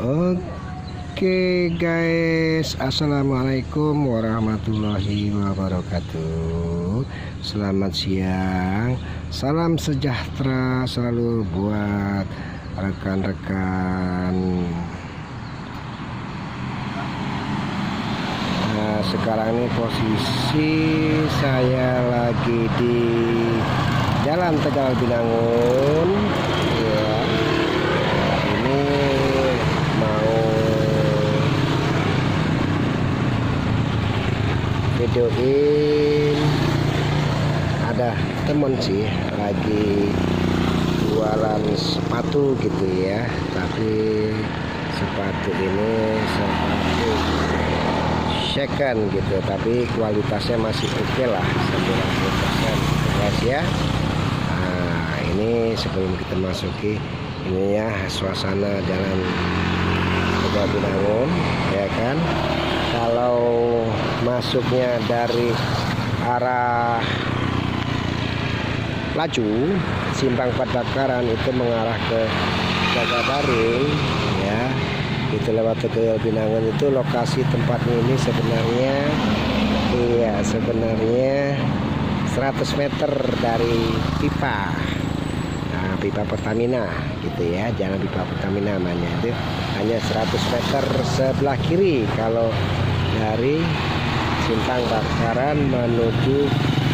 Oke guys, assalamualaikum warahmatullahi wabarakatuh. Selamat siang, salam sejahtera selalu buat rekan-rekan. Nah, sekarang ini posisi saya lagi di Jalan Tegal Binangun ya. Ini mau videoin, ada temen sih lagi jualan sepatu gitu ya, tapi sepatu ini sepatu second gitu, tapi kualitasnya masih oke lah, 90% guys ya. Nah, ini sebelum kita masuki ini ya, suasana Jalan Tegal Binangun ya kan. Kalau masuknya dari arah Laju Simpang Padbakaran itu mengarah ke Jagabaring ya, itu lewat Tegal Binangun. Itu lokasi tempatnya ini sebenarnya iya, sebenarnya 100 meter dari pipa, nah, pipa Pertamina gitu ya, jalan pipa Pertamina namanya. Itu hanya 100 meter sebelah kiri kalau dari Simpang Bakaran menuju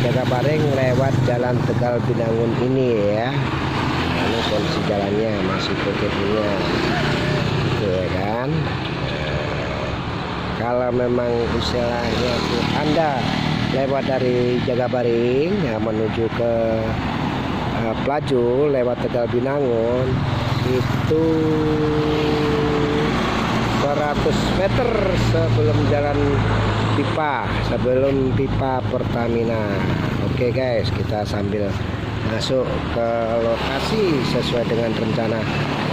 Jagabaring lewat Jalan Tegal Binangun ini ya. Nah, ini kondisi jalannya masih punya gitu ya kan. Nah, kalau memang istilahnya Anda lewat dari Jagabaring ya, menuju ke Pelaju lewat Tegal Binangun itu 100 meter sebelum jalan pipa, sebelum pipa Pertamina. Oke guys, kita sambil masuk ke lokasi sesuai dengan rencana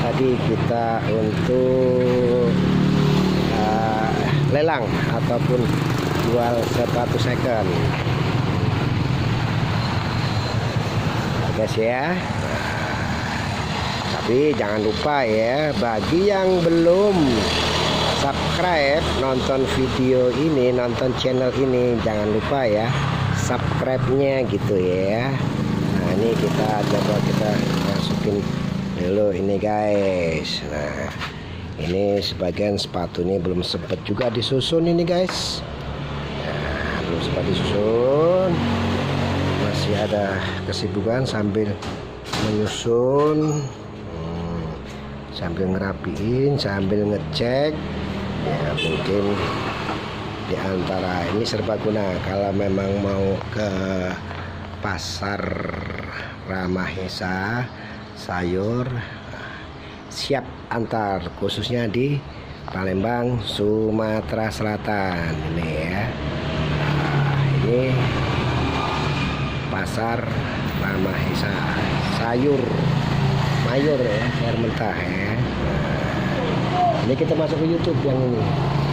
tadi kita untuk lelang ataupun jual sepatu second guys ya. Tapi jangan lupa ya, bagi yang belum subscribe nonton video ini, nonton channel ini, jangan lupa ya subscribe-nya gitu ya. Nah, ini kita coba kita masukin dulu ini guys. Nah, ini sebagian sepatu ini belum sempat juga disusun ini guys. Nah, belum sempat disusun, masih ada kesibukan sambil menyusun, sambil ngerapiin, sambil ngecek ya. Mungkin di antara ini serbaguna, kalau memang mau ke pasar Ramahesa sayur siap antar, khususnya di Palembang Sumatera Selatan ini ya. Nah, ini pasar Ramahesa sayur mayur ya, sayur mentah ya. Nah, ini kita masuk ke YouTube yang ini,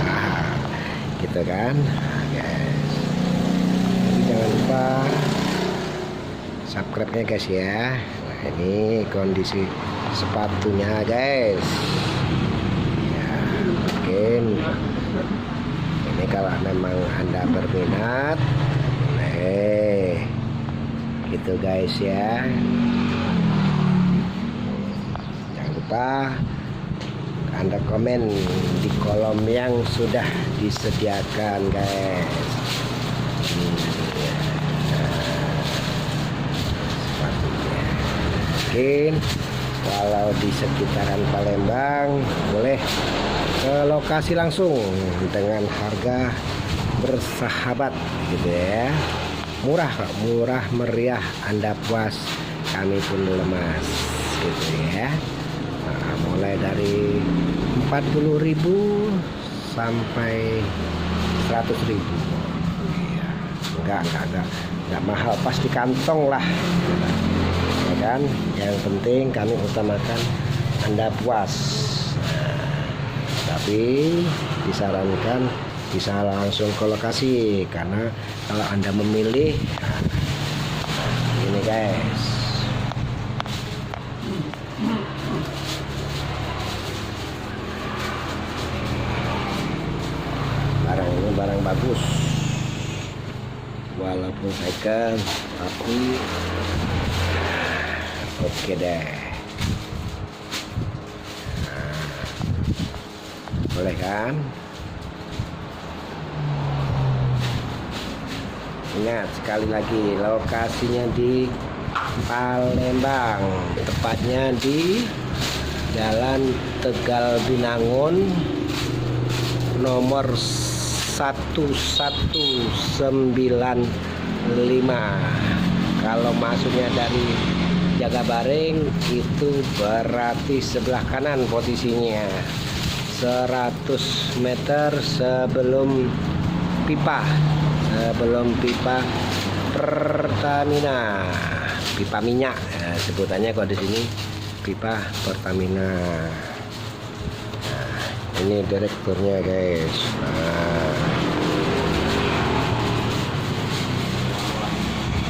nah, gitu kan guys. Jadi jangan lupa subscribe-nya guys ya. Nah, ini kondisi sepatunya guys ya. Mungkin ini kalau memang Anda berminat, gitu guys ya. Anda komen di kolom yang sudah disediakan guys. Mungkin kalau di sekitaran Palembang boleh ke lokasi langsung dengan harga bersahabat gitu ya. Murah meriah, Anda puas, kami pun lemas gitu ya. Nah, mulai dari 40.000 sampai 100.000 ya. Enggak mahal, pasti kantong lah ya kan. Yang penting kami utamakan Anda puas. Nah, tapi disarankan bisa langsung ke lokasi, karena kalau Anda memilih ini guys, barang bagus, walaupun second tapi oke deh. Boleh kan? Ingat sekali lagi, lokasinya di Palembang, tepatnya di Jalan Tegal Binangun nomor 1195. Kalau masuknya dari Jagabaring itu berarti sebelah kanan posisinya, 100 meter sebelum pipa Pertamina, pipa minyak sebutannya kalau di sini pipa Pertamina. Nah, ini direkturnya guys.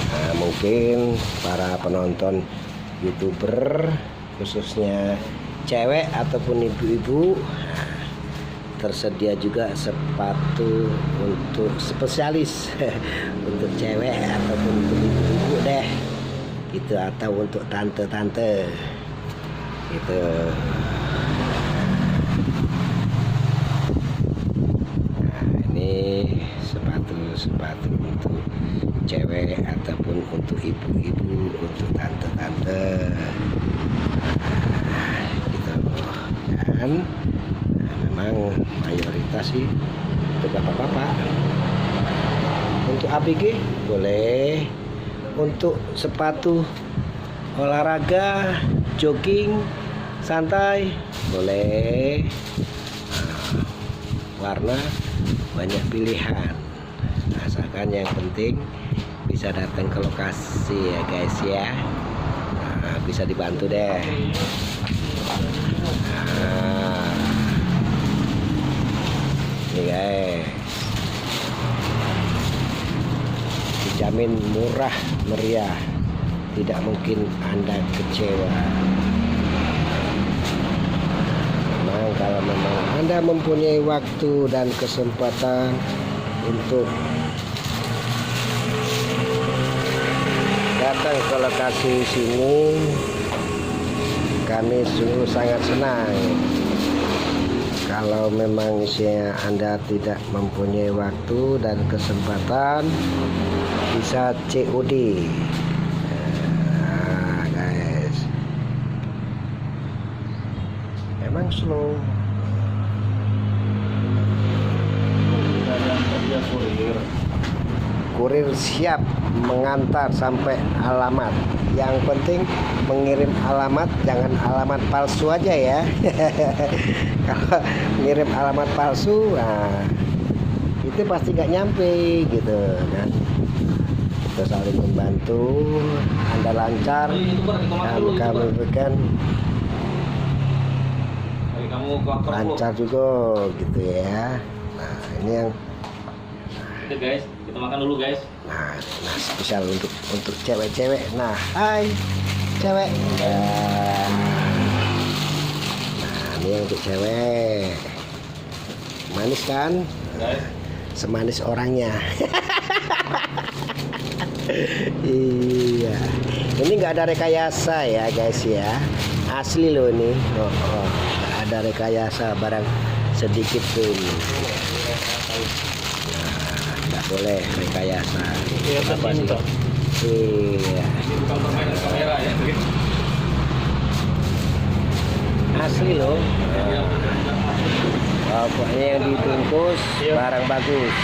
Nah, mungkin para penonton YouTuber khususnya cewek ataupun ibu-ibu, tersedia juga sepatu untuk spesialis untuk cewek ataupun untuk ibu-ibu deh gitu, atau untuk tante-tante gitu. Nah, ini sepatu untuk cewek ataupun untuk ibu-ibu, untuk tante-tante gitu kan. Memang mayoritas sih untuk bapak-bapak. Untuk ABG boleh, untuk sepatu olahraga jogging santai boleh. Warna banyak pilihan, asalkan yang penting bisa datang ke lokasi ya guys ya. Bisa dibantu deh. Ini guys, dijamin murah meriah, tidak mungkin Anda kecewa. Kalau memang Anda mempunyai waktu dan kesempatan untuk datang ke lokasi sini, kami sungguh sangat senang. Kalau memang misalnya Anda tidak mempunyai waktu dan kesempatan, bisa COD. Nah, guys, emang slow. Kurir siap mengantar sampai alamat. Yang penting mengirim alamat, jangan alamat palsu aja ya. Kalau ngirim alamat palsu, nah, itu pasti nggak nyampe gitu kan. Kita saling membantu, Anda lancar, kami berikan lancar juga gitu ya. Nah, ini yang itu guys, kita makan dulu guys. Nah spesial untuk cewek-cewek. Nah, hai cewek. Nah, ini untuk cewek. Manis kan? Guys, semanis orangnya. Iya. Ini nggak ada rekayasa ya guys ya. Asli loh ini. Nggak ada rekayasa barang sedikit pun. Nggak boleh rekayasa. Apa sih? Iya. bukan permainan kamera ya. Asli loh. Pokoknya yang dibungkus barang bagus,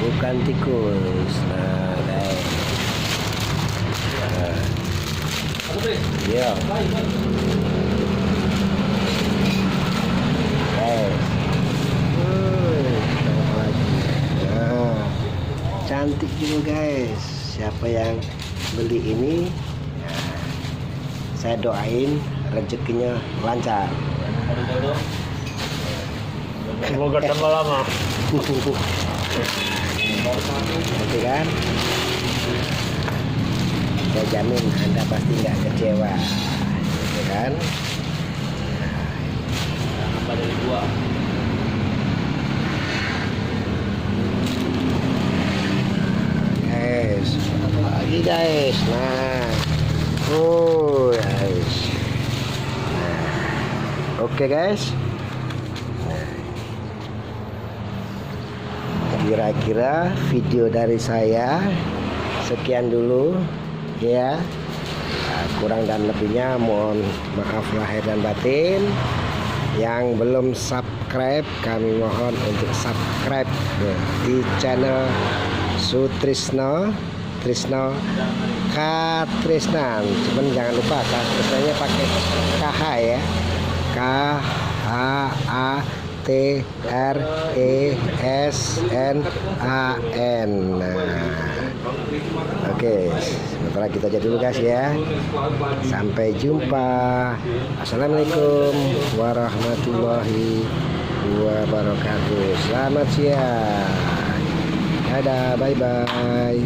bukan tikus. Nah, guys. Iya. Nah, cantik juga guys. Siapa yang beli ini, ya, saya doain rezekinya lancar. Semoga tambah lama. Oke kan? Saya jamin Anda pasti nggak kecewa, gitu kan? Nambah dari 2. lagi guys. Nah, oh guys. Nah, oke guys. Kira-kira video dari saya sekian dulu ya. Kurang dan lebihnya mohon maaf lahir dan batin. Yang belum subscribe kami mohon untuk subscribe di channel Sutrisno Katrisnan. Cuman jangan lupa Katrisnanya pakai KH ya. KHATRESNAN. Oke, sementara kita aja dulu guys ya. Sampai jumpa. Assalamualaikum warahmatullahi wabarakatuh. Selamat siang. Dadah, bye bye.